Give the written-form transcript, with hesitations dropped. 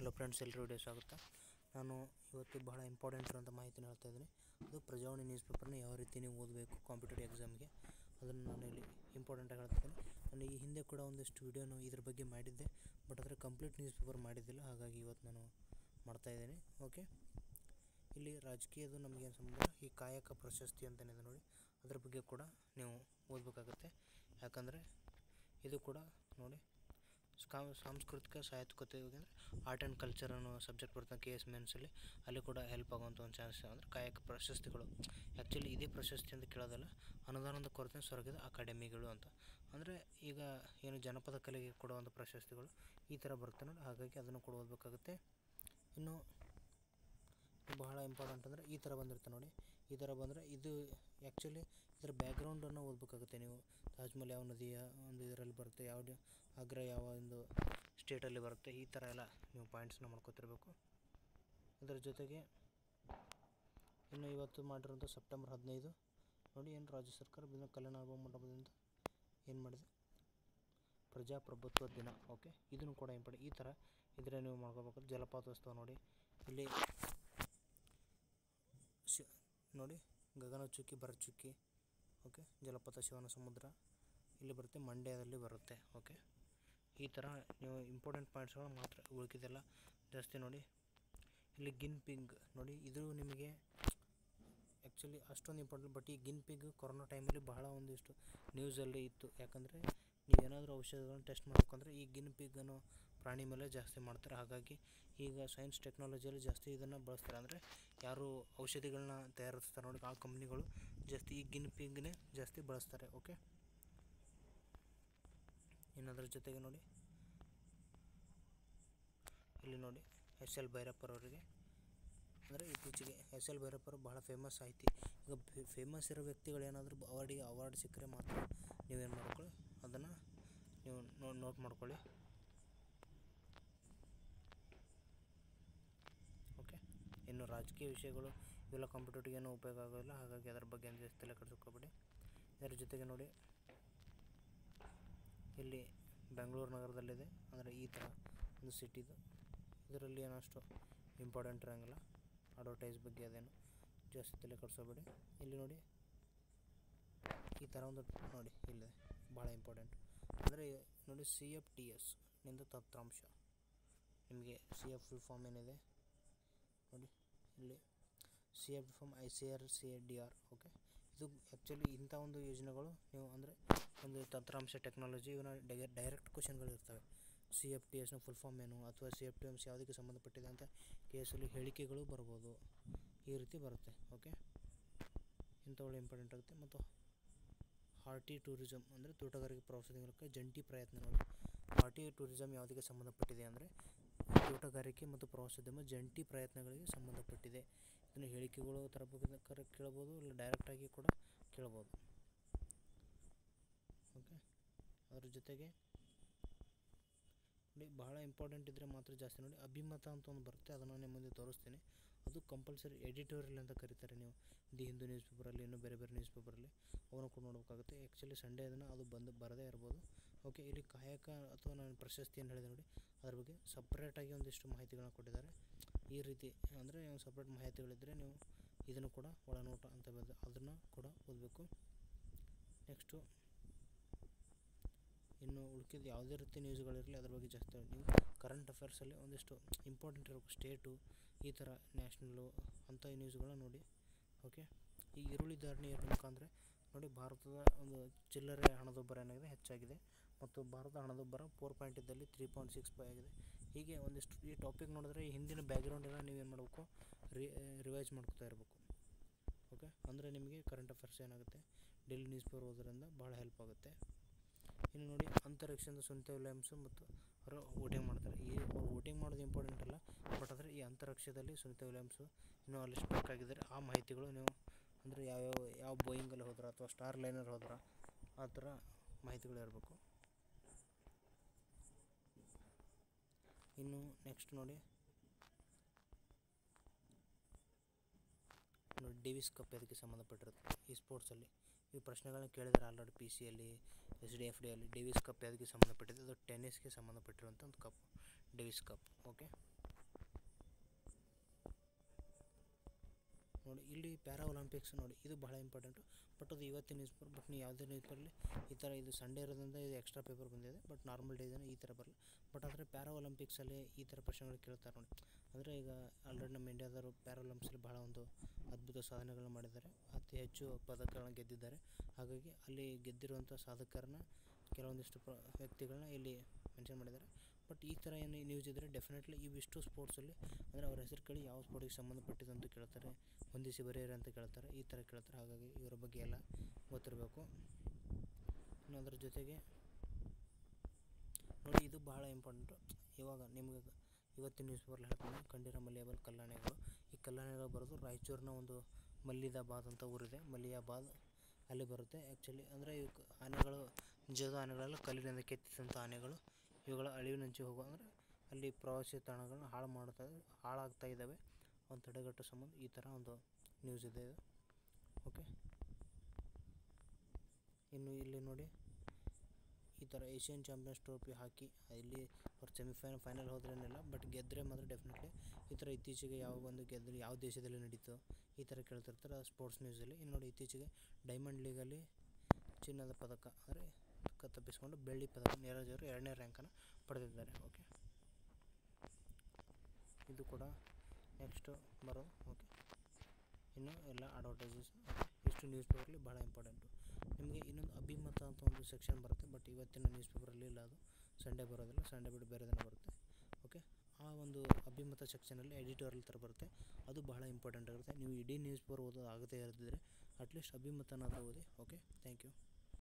Hello friends, ಎಲ್ಲರೂ video ಸ್ವಾಗತ. ನಾನು ಇವತ್ತು ಬಹಳ ಇಂಪಾರ್ಟೆಂಟ್ ಇರುವಂಥ ಮಾಹಿತಿನ ಹೇಳ್ತಾ ಇದ್ದೀನಿ. ಅದು ಪ್ರಜಾವಾಣಿ ನ್ಯೂಸ್ ಪೇಪರ್ನ ಯಾವ ರೀತಿ ನೀವು ಓದಬೇಕು ಕಾಂಪಿಟೇಟಿವ್ ಎಕ್ಸಾಮ್ಗೆ, ಅದನ್ನು ನಾನು ಇಲ್ಲಿ ಇಂಪಾರ್ಟೆಂಟಾಗಿ ಹೇಳ್ತಾ ಇದ್ದೀನಿ. ನಾನು ಈ ಹಿಂದೆ ಕೂಡ ಒಂದಿಷ್ಟು ವಿಡಿಯೋನು ಇದ್ರ ಬಗ್ಗೆ ಮಾಡಿದ್ದೆ, ಬಟ್ ಅದರ ಕಂಪ್ಲೀಟ್ ನ್ಯೂಸ್ ಪೇಪರ್ ಮಾಡಿದ್ದಿಲ್ಲ. ಹಾಗಾಗಿ ಇವತ್ತು ನಾನು ಮಾಡ್ತಾಯಿದ್ದೀನಿ. ಓಕೆ, ಇಲ್ಲಿ ರಾಜಕೀಯದು ನಮಗೇನು ಸಂಬಂಧ, ಈ ಕಾಯಕ ಪ್ರಶಸ್ತಿ ಅಂತೇನಿದೆ ನೋಡಿ, ಅದ್ರ ಬಗ್ಗೆ ಕೂಡ ನೀವು ಓದಬೇಕಾಗತ್ತೆ. ಯಾಕಂದರೆ ಇದು ಕೂಡ ನೋಡಿ ಸಾಂಸ್ಕೃತಿಕ ಸಾಹಿತ್ಯಿಕತೆ ಅಂದರೆ ಆರ್ಟ್ ಆ್ಯಂಡ್ ಕಲ್ಚರ್ ಅನ್ನೋ ಸಬ್ಜೆಕ್ಟ್ ಬರುತ್ತೆ KS ಮೇನ್ಸಲ್ಲಿ. ಅಲ್ಲಿ ಕೂಡ ಹೆಲ್ಪ್ ಆಗುವಂಥ ಒಂದು ಚಾನ್ಸ್ ಅಂದರೆ ಕಾಯಕ ಪ್ರಶಸ್ತಿಗಳು. ಆ್ಯಕ್ಚುಲಿ ಇದೇ ಪ್ರಶಸ್ತಿ ಅಂತ ಕೇಳೋದಲ್ಲ, ಅನುದಾನದ ಕೊರತೆ ಸೊರಗಿದ ಅಕಾಡೆಮಿಗಳು ಅಂತ. ಅಂದರೆ ಈಗ ಏನು ಜನಪದ ಕಲೆಗೆ ಕೊಡುವಂಥ ಪ್ರಶಸ್ತಿಗಳು ಈ ಥರ ಬರುತ್ತೆ ನೋಡಿ, ಹಾಗಾಗಿ ಅದನ್ನು ಕೂಡ ಓದಬೇಕಾಗುತ್ತೆ. ಇನ್ನು ಬಹಳ ಇಂಪಾರ್ಟೆಂಟ್ ಅಂದರೆ ಈ ಥರ ಬಂದಿರುತ್ತೆ ನೋಡಿ. ಈ ಥರ ಬಂದರೆ ಇದು ಆ್ಯಕ್ಚುಲಿ ಇದರ ಬ್ಯಾಕ್ಗ್ರೌಂಡನ್ನು ಓದಬೇಕಾಗುತ್ತೆ ನೀವು. ತಾಜ್ ಮಹಲ್ ಯಾವ ನದಿಯ ಒಂದು ಇದರಲ್ಲಿ ಬರುತ್ತೆ, ಯಾವುದು ಆಗ್ರಾ ಯಾವ ಒಂದು ಸ್ಟೇಟಲ್ಲಿ ಬರುತ್ತೆ, ಈ ಥರ ಎಲ್ಲ ನೀವು ಪಾಯಿಂಟ್ಸ್ನ ಮಾಡ್ಕೊತಿರ್ಬೇಕು. ಇದರ ಜೊತೆಗೆ ಇನ್ನು ಇವತ್ತು ಮಾಡಿರೋಂಥ ಸೆಪ್ಟೆಂಬರ್ 15 ನೋಡಿ, ಏನು ರಾಜ್ಯ ಸರ್ಕಾರ ಕಲ್ಯಾಣ ಮಂಟಪದಿಂದ ಏನು ಮಾಡಿದೆ, ಪ್ರಜಾಪ್ರಭುತ್ವ ದಿನ. ಓಕೆ, ಇದನ್ನು ಕೂಡ ಇಂಪಾರ್ಟೆಂಟ್. ಈ ಥರ ಇದ್ರೆ ನೀವು ಮಾಡ್ಕೋಬೇಕು. ಜಲಪಾತೋತ್ಸವ ನೋಡಿ, ಇಲ್ಲಿ ನೋಡಿ ಗಗನಚುಕ್ಕಿ ಭರಚುಕ್ಕಿ. ಓಕೆ, ಜಲಪಾತ ಶಿವನ ಸಮುದ್ರ ಇಲ್ಲಿ ಬರುತ್ತೆ, ಮಂಡ್ಯದಲ್ಲಿ ಬರುತ್ತೆ. ಓಕೆ, ಈ ಥರ ನೀವು ಇಂಪಾರ್ಟೆಂಟ್ ಪಾಯಿಂಟ್ಸ್ಗಳು ಮಾತ್ರ, ಉಳಿಕಿದೆಲ್ಲ ಜಾಸ್ತಿ ನೋಡಿ. ಇಲ್ಲಿ ಗಿನ್ ಪಿಗ್ ನೋಡಿ, ಇದು ನಿಮಗೆ ಆ್ಯಕ್ಚುಲಿ ಅಷ್ಟೊಂದು ಇಂಪಾರ್ಟೆಂಟ್, ಬಟ್ ಈ ಗಿನ್ ಪಿಗ್ ಕೊರೋನಾ ಟೈಮಲ್ಲಿ ಬಹಳ ಒಂದಿಷ್ಟು ನ್ಯೂಸಲ್ಲಿ ಇತ್ತು. ಯಾಕಂದರೆ ನೀವೇನಾದರೂ ಔಷಧಿಗಳನ್ನ ಟೆಸ್ಟ್ ಮಾಡಬೇಕಂದ್ರೆ ಈ ಗಿನ್ ಪಿಗ್ ಅನ್ನೋ ಪ್ರಾಣಿ ಮೇಲೆ ಜಾಸ್ತಿ ಮಾಡ್ತಾರೆ. ಹಾಗಾಗಿ ಈಗ ಸೈನ್ಸ್ ಟೆಕ್ನಾಲಜಿಯಲ್ಲಿ ಜಾಸ್ತಿ ಇದನ್ನು ಬಳಸ್ತಾರೆ. ಅಂದರೆ ಯಾರು ಔಷಧಿಗಳನ್ನ ತಯಾರಿಸ್ತಾರೆ ನೋಡಿ, ಆ ಕಂಪ್ನಿಗಳು ಜಾಸ್ತಿ ಈ ಗಿನ್ ಪಿಗ್ನೇ ಜಾಸ್ತಿ ಬಳಸ್ತಾರೆ. ಓಕೆ, ಇನ್ನದರ ಜೊತೆಗೆ ನೋಡಿ, ಇಲ್ಲಿ ನೋಡಿ SL ಭೈರಪ್ಪರವರಿಗೆ ಅಂದರೆ ಇತ್ತೀಚೆಗೆ SL ಭೈರಪ್ಪರು ಬಹಳ ಫೇಮಸ್ ಸಾಹಿತಿ. ಈಗ ಫೇಮಸ್ ಇರೋ ವ್ಯಕ್ತಿಗಳು ಏನಾದರೂ ಅವಾರ್ಡ್ ಸಿಕ್ಕರೆ ಮಾತ್ರ ನೀವೇನು ಮಾಡ್ಕೊಳ್ಳಿ, ಅದನ್ನು ನೀವು ನೋಟ್ ಮಾಡ್ಕೊಳ್ಳಿ. ಓಕೆ, ಇನ್ನು ರಾಜಕೀಯ ವಿಷಯಗಳು ಇವೆಲ್ಲ ಕಾಂಪಿಟೇಟಿವ್ ಏನೂ ಉಪಯೋಗ ಆಗೋದಿಲ್ಲ, ಹಾಗಾಗಿ ಅದರ ಬಗ್ಗೆ ಜಾಸ್ತಿ ತಲೆ ಕೆಡಿಸ್ಕೋಬೇಡಿ. ಇದರ ಜೊತೆಗೆ ನೋಡಿ, ಇಲ್ಲಿ ಬೆಂಗಳೂರು ನಗರದಲ್ಲಿದೆ, ಅಂದರೆ ಈ ಥರ ಒಂದು ಸಿಟಿದು. ಇದರಲ್ಲಿ ಏನಷ್ಟು ಇಂಪಾರ್ಟೆಂಟ್ ಇರೋಂಗಿಲ್ಲ, ಅಡ್ವರ್ಟೈಸ್ ಬಗ್ಗೆ ಅದೇನು ಜಾಸ್ತಿ ತಲೆ ಕೆಡಿಸ್ಕೋಬೇಡಿ. ಇಲ್ಲಿ ನೋಡಿ ಈ ಥರ ಒಂದು ನೋಡಿ, ಇಲ್ಲಿದೆ ಭಾಳ ಇಂಪಾರ್ಟೆಂಟ್ ಅಂದರೆ ನೋಡಿ, CFTS ನಿಂದ ತಂತ್ರಾಂಶ. ನಿಮಗೆ CF ಫುಲ್ ಫಾರ್ಮ್ ಏನಿದೆ ನೋಡಿ, ಇಲ್ಲಿ CF ಫಾರ್ಮ್ ICRCDR. ಓಕೆ, ಇದು ಆ್ಯಕ್ಚುಲಿ ಇಂಥ ಒಂದು ಯೋಜನೆಗಳು ನೀವು ಅಂದರೆ ಒಂದು ತಂತ್ರಾಂಶ ಟೆಕ್ನಾಲಜಿ ಇವನ್ನ ಡೈರೆಕ್ಟ್ ಕ್ವಶನ್ಗಳು ಇರ್ತವೆ. CFTSನ ಫುಲ್ ಫಾರ್ಮ್ ಏನು, ಅಥವಾ CFTS ಯಾವುದಕ್ಕೆ ಸಂಬಂಧಪಟ್ಟಿದೆ ಅಂತ ಕೇಸಲ್ಲಿ ಹೇಳಿಕೆಗಳು ಬರ್ಬೋದು, ಈ ರೀತಿ ಬರುತ್ತೆ. ಓಕೆ, ಇಂಥವುಗಳು ಇಂಪಾರ್ಟೆಂಟ್ ಆಗುತ್ತೆ. ಮತ್ತು ಹಾರ್ಟಿ ಟೂರಿಸಮ್ ಅಂದರೆ ತೋಟಗಾರಿಕೆ ಪ್ರವಾಸೋದ್ಯಮಕ್ಕೆ ಜಂಟಿ ಪ್ರಯತ್ನ ನೋಡಿ. ಹಾರ್ಟಿ ಟೂರಿಸಮ್ ಯಾವುದಕ್ಕೆ ಸಂಬಂಧಪಟ್ಟಿದೆ ಅಂದರೆ ತೋಟಗಾರಿಕೆ ಮತ್ತು ಪ್ರವಾಸೋದ್ಯಮ ಜಂಟಿ ಪ್ರಯತ್ನಗಳಿಗೆ ಸಂಬಂಧಪಟ್ಟಿದೆ. ಇದನ್ನು ಹೇಳಿಕೆಗಳು ಥರ ಕೇಳ್ಬೋದು, ಇಲ್ಲ ಡೈರೆಕ್ಟಾಗಿ ಕೂಡ ಕೇಳ್ಬೋದು. ಓಕೆ, ಅದ್ರ ಜೊತೆಗೆ ನೋಡಿ ಬಹಳ ಇಂಪಾರ್ಟೆಂಟ್ ಇದ್ದರೆ ಮಾತ್ರ ಜಾಸ್ತಿ ನೋಡಿ. ಅಭಿಮತ ಅಂತ ಒಂದು ಬರುತ್ತೆ, ಅದನ್ನು ನಾನು ಮುಂದೆ ತೋರಿಸ್ತೀನಿ. ಅದು ಕಂಪಲ್ಸರಿ ಎಡಿಟೋರಿಯಲ್ ಅಂತ ಕರೀತಾರೆ. ನೀವು ದಿ ಹಿಂದೂ ನ್ಯೂಸ್ ಪೇಪರಲ್ಲಿ, ಇನ್ನೂ ಬೇರೆ ಬೇರೆ ನ್ಯೂಸ್ ಪೇಪರಲ್ಲಿ ಅವನು ಕೂಡ ನೋಡಬೇಕಾಗುತ್ತೆ. ಆ್ಯಕ್ಚುಲಿ ಸಂಡೇ ಅದನ್ನು ಅದು ಬರದೇ ಇರ್ಬೋದು. ಓಕೆ, ಇಲ್ಲಿ ಕಾಯಕ ಅಥವಾ ನಾನು ಪ್ರಶಸ್ತಿಯನ್ನು ಹೇಳಿದೆ ನೋಡಿ, ಅದ್ರ ಬಗ್ಗೆ ಸಪ್ರೇಟಾಗಿ ಒಂದಿಷ್ಟು ಮಾಹಿತಿಗಳನ್ನ ಕೊಟ್ಟಿದ್ದಾರೆ. ಈ ರೀತಿ ಅಂದರೆ ಸಪ್ರೇಟ್ ಮಾಹಿತಿಗಳಿದ್ದರೆ ನೀವು ಇದನ್ನು ಕೂಡ ಒಳನೋಟ ಅಂತ ಬರುತ್ತೆ, ಅದನ್ನು ಕೂಡ ಓದಬೇಕು. ನೆಕ್ಸ್ಟು ಇನ್ನು ಉಳ್ಕಿದ್ದು ಯಾವುದೇ ರೀತಿ ನ್ಯೂಸ್ಗಳಿರಲಿ ಅದ್ರ ಬಗ್ಗೆ ಜಾಸ್ತಿ ನೀವು ಕರೆಂಟ್ ಅಫೇರ್ಸಲ್ಲಿ ಒಂದಿಷ್ಟು ಇಂಪಾರ್ಟೆಂಟ್ ಇರಬೇಕು, ಸ್ಟೇಟು ಈ ಥರ ನ್ಯಾಷನಲ್ಲು ಅಂಥ ನ್ಯೂಸ್ಗಳನ್ನ ನೋಡಿ. ಓಕೆ, ಈ ಈರುಳ್ಳಿ ಧಾರಣೆ ಏನು ಮುಖಾಂತರ ನೋಡಿ, ಭಾರತದ ಒಂದು ಚಿಲ್ಲರೆ ಹಣದುಬ್ಬರ ಏನಾಗಿದೆ ಹೆಚ್ಚಾಗಿದೆ, ಮತ್ತು ಭಾರತ ಹಣದುಬ್ಬರ 4 ಇದ್ದಲ್ಲಿ 3.65 ಆಗಿದೆ. ಹೀಗೆ ಒಂದಿಷ್ಟು ಈ ಟಾಪಿಕ್ ನೋಡಿದ್ರೆ ಈ ಹಿಂದಿನ ಬ್ಯಾಕ್ಗ್ರೌಂಡ್ ಎಲ್ಲ ನೀವೇನು ಮಾಡಬೇಕು, ರಿವೈಸ್ ಮಾಡ್ಕೊತಾ ಇರಬೇಕು. ಓಕೆ, ಅಂದರೆ ನಿಮಗೆ ಕರೆಂಟ್ ಅಫೇರ್ಸ್ ಏನಾಗುತ್ತೆ ಡೈಲಿ ನ್ಯೂಸ್ ಪೇಪರ್ ಓದೋದ್ರಿಂದ ಭಾಳ ಹೆಲ್ಪ್ ಆಗುತ್ತೆ. ಇನ್ನು ನೋಡಿ, ಅಂತರಿಕ್ಷದ ಸುನಿತಾ ವಿಲಿಯಮ್ಸು ಮತ್ತು ಅವರು ವೋಟಿಂಗ್ ಮಾಡ್ತಾರೆ. ಈ ವೋಟಿಂಗ್ ಮಾಡೋದು ಇಂಪಾರ್ಟೆಂಟ್ ಅಲ್ಲ, ಬಟ್ ಆದರೆ ಈ ಅಂತರಿಕ್ಷದಲ್ಲಿ ಸುನಿತಾ ವಿಲಿಯಮ್ಸು ಇನ್ನೂ ಅಲ್ಲಿ ಸ್ಟಕ್ ಆಗಿದ್ದಾರೆ. ಆ ಮಾಹಿತಿಗಳು ನೀವು ಅಂದರೆ ಯಾವ ಬೋಯಿಂಗಲ್ಲಿ ಹೋದ್ರೆ ಅಥವಾ ಸ್ಟಾರ್ ಲೈನರ್ ಹೋದ್ರೆ ಆ ಥರ ಮಾಹಿತಿಗಳು ಇರಬೇಕು. ಇನ್ನು ನೆಕ್ಸ್ಟ್ ನೋಡಿ, ಡೇವಿಸ್ ಕಪ್ ಅದಕ್ಕೆ ಸಂಬಂಧಪಟ್ಟಿರುತ್ತೆ. ಈ ಸ್ಪೋರ್ಟ್ಸಲ್ಲಿ ಈ ಪ್ರಶ್ನೆಗಳನ್ನ ಕೇಳಿದರೆ ಆಲ್ರೆಡಿ PCಯಲ್ಲಿ SDFDಯಲ್ಲಿ. ಡೇವಿಸ್ ಕಪ್ ಯಾವುದಕ್ಕೆ ಸಂಬಂಧಪಟ್ಟಿದೆ, ಅದು ಟೆನ್ನಿಸ್ಗೆ ಸಂಬಂಧಪಟ್ಟಿರುವಂಥ ಒಂದು ಕಪ್, ಡೇವಿಸ್ ಕಪ್. ಓಕೆ, ನೋಡಿ ಇಲ್ಲಿ ಪ್ಯಾರಾ ಒಲಿಂಪಿಕ್ಸ್ ನೋಡಿ, ಇದು ಬಹಳ ಇಂಪಾರ್ಟೆಂಟು. ಬಟ್ ಅದು ಇವತ್ತಿನ ನ್ಯೂಸ್ ಪೇಪರ್. ಬಟ್ ನೀವು ಯಾವುದೇ ನ್ಯೂಸ್ ಪೇಪರಲ್ಲಿ ಈ ಥರ ಇದು ಸಂಡೇ ಇರೋದ್ರಿಂದ ಇದು ಎಕ್ಸ್ಟ್ರಾ ಪೇಪರ್ ಬಂದಿದೆ. ಬಟ್ ನಾರ್ಮಲ್ ಡೇಸಲ್ಲಿ ಈ ಥರ ಬರಲ್ಲ. ಬಟ್ ಆದರೆ ಪ್ಯಾರಾ ಒಲಿಂಪಿಕ್ಸಲ್ಲಿ ಈ ಥರ ಪ್ರಶ್ನೆಗಳು ಕೇಳ್ತಾರೆ ನೋಡಿ. ಅಂದರೆ ಈಗ ಆಲ್ರೆಡಿ ನಮ್ಮ ಇಂಡಿಯಾದವರು ಪ್ಯಾರಾ ಒಲಿಂಪಿಕ್ಸಲ್ಲಿ ಬಹಳ ಒಂದು ಅದ್ಭುತ ಸಾಧನೆಗಳನ್ನ ಮಾಡಿದ್ದಾರೆ, ಅತಿ ಹೆಚ್ಚು ಪದಕಗಳನ್ನ ಗೆದ್ದಿದ್ದಾರೆ. ಹಾಗಾಗಿ ಅಲ್ಲಿ ಗೆದ್ದಿರುವಂಥ ಸಾಧಕರನ್ನ ಕೆಲವೊಂದಿಷ್ಟು ವ್ಯಕ್ತಿಗಳನ್ನ ಇಲ್ಲಿ ಮೆನ್ಷನ್ ಮಾಡಿದ್ದಾರೆ. ಬಟ್ ಈ ಥರ ಏನು ನ್ಯೂಸ್ ಇದ್ದರೆ ಡೆಫಿನೆಟ್ಲಿ ಇವಿಷ್ಟು ಸ್ಪೋರ್ಟ್ಸಲ್ಲಿ ಅಂದರೆ ಅವ್ರ ಹೆಸರು ಕೇಳಿ ಯಾವ ಸ್ಪೋರ್ಟಿಗೆ ಸಂಬಂಧಪಟ್ಟಿದ್ದು ಅಂತ ಕೇಳ್ತಾರೆ, ಹೊಂದಿಸಿ ಬರೆಯಿರಿ ಅಂತ ಕೇಳ್ತಾರೆ, ಈ ಥರ ಕೇಳ್ತಾರೆ. ಹಾಗಾಗಿ ಇವರ ಬಗ್ಗೆ ಎಲ್ಲ ಗೊತ್ತಿರಬೇಕು. ಇನ್ನು ಅದ್ರ ಜೊತೆಗೆ ನೋಡಿ, ಇದು ಬಹಳ ಇಂಪಾರ್ಟೆಂಟು. ಇವಾಗ ನಿಮಗೆ ಇವತ್ತಿನ ನ್ಯೂಸ್ ಪೇಪರ್ಲ್ಲಿ ಹೇಳ್ತೀನಿ, ಕಂಠೀರವ ಮಲಿಯಾಬಾದ್ ಕಲ್ಲಾಣೆಗಳು. ಈ ಕಲ್ಲಾಣೆಗಳು ಬರೋದು ರಾಯಚೂರಿನ ಒಂದು ಮಲ್ಲಿದಾಬಾದ್ ಅಂತ ಊರಿದೆ, ಮಲಿಯಾಬಾದ್ ಅಲ್ಲಿ ಬರುತ್ತೆ. ಆ್ಯಕ್ಚುಲಿ ಅಂದರೆ ಇವು ಆನೆಗಳು ನಿಜವಾದ ಆನೆಗಳೆಲ್ಲ ಕಲ್ಲಿನಿಂದ ಕೆತ್ತಿಸಿದಂಥ ಆನೆಗಳು. ಇವುಗಳ ಅಳಿವಿನಂಚಿ ಹೋಗುವ ಅಂದರೆ ಅಲ್ಲಿ ಪ್ರವಾಸಿ ತಾಣಗಳನ್ನ ಹಾಳಾಗ್ತಾ ಇದ್ದಾವೆ, ಒಂದು ತಡೆಗಟ್ಟೋ ಸಂಬಂಧ ಈ ಥರ ಒಂದು ನ್ಯೂಸ್ ಇದೆ ಇದು. ಓಕೆ, ಇನ್ನು ಇಲ್ಲಿ ನೋಡಿ, ಈ ಥರ ಏಷ್ಯನ್ ಚಾಂಪಿಯನ್ಸ್ ಟ್ರೋಫಿ ಹಾಕಿ ಇಲ್ಲಿ ಅವ್ರು ಫೈನಲ್ ಹೋದ್ರೇನಿಲ್ಲ, ಬಟ್ ಗೆದ್ದರೆ ಮಾತ್ರ ಡೆಫಿನೆಟ್ಲಿ ಈ ಥರ ಇತ್ತೀಚೆಗೆ ಯಾವ ಒಂದು ಗೆದ್ದರೆ ಯಾವ ದೇಶದಲ್ಲಿ ನಡೀತು ಈ ಥರ ಕೇಳ್ತಿರ್ತಾರೆ ಸ್ಪೋರ್ಟ್ಸ್ ನ್ಯೂಸಲ್ಲಿ. ಇನ್ನು ನೋಡಿ, ಇತ್ತೀಚೆಗೆ ಡೈಮಂಡ್ ಲೀಗಲ್ಲಿ ಚಿನ್ನದ ಪದಕ ಅಂದರೆ ತಪ್ಪಿಸಿಕೊಂಡು ಬೆಳ್ಳಿ ಪದಕ ನೀರಜ್ ಅವರು 2ನೇ ರ್ಯಾಂಕನ್ನು ಪಡೆದಿದ್ದಾರೆ. ಓಕೆ, ಇದು ಕೂಡ ನೆಕ್ಸ್ಟು ಬರೋದು. ಓಕೆ, ಇನ್ನು ಎಲ್ಲ ಅಡ್ವರ್ಟೈಸಸ್. ಇಷ್ಟು ನ್ಯೂಸ್ ಪೇಪರಲ್ಲಿ ಭಾಳ ಇಂಪಾರ್ಟೆಂಟು. ನಿಮಗೆ ಇನ್ನೊಂದು ಅಭಿಮತ ಅಂತ ಒಂದು ಸೆಕ್ಷನ್ ಬರುತ್ತೆ, ಬಟ್ ಇವತ್ತಿನ ನ್ಯೂಸ್ ಪೇಪರಲ್ಲಿ ಇಲ್ಲ, ಅದು ಸಂಡೇ ಬರೋದಿಲ್ಲ, ಸಂಡೇ ಬಿಟ್ಟು ಬೇರೆ ದಿನ ಬರುತ್ತೆ. ಓಕೆ, ಆ ಒಂದು ಅಭಿಮತ ಸೆಕ್ಷನಲ್ಲಿ ಎಡಿಟೋರಿಯಲ್ ಥರ ಬರುತ್ತೆ, ಅದು ಬಹಳ ಇಂಪಾರ್ಟೆಂಟ್ ಆಗುತ್ತೆ. ನೀವು ಇಡೀ ನ್ಯೂಸ್ ಪೇಪರ್ ಓದೋದು ಆಗದೇ ಇರದಿದ್ದರೆ ಅಟ್ಲೀಸ್ಟ್ ಅಭಿಮತನಾದರೂ ಓದಿ. Okay, thank you.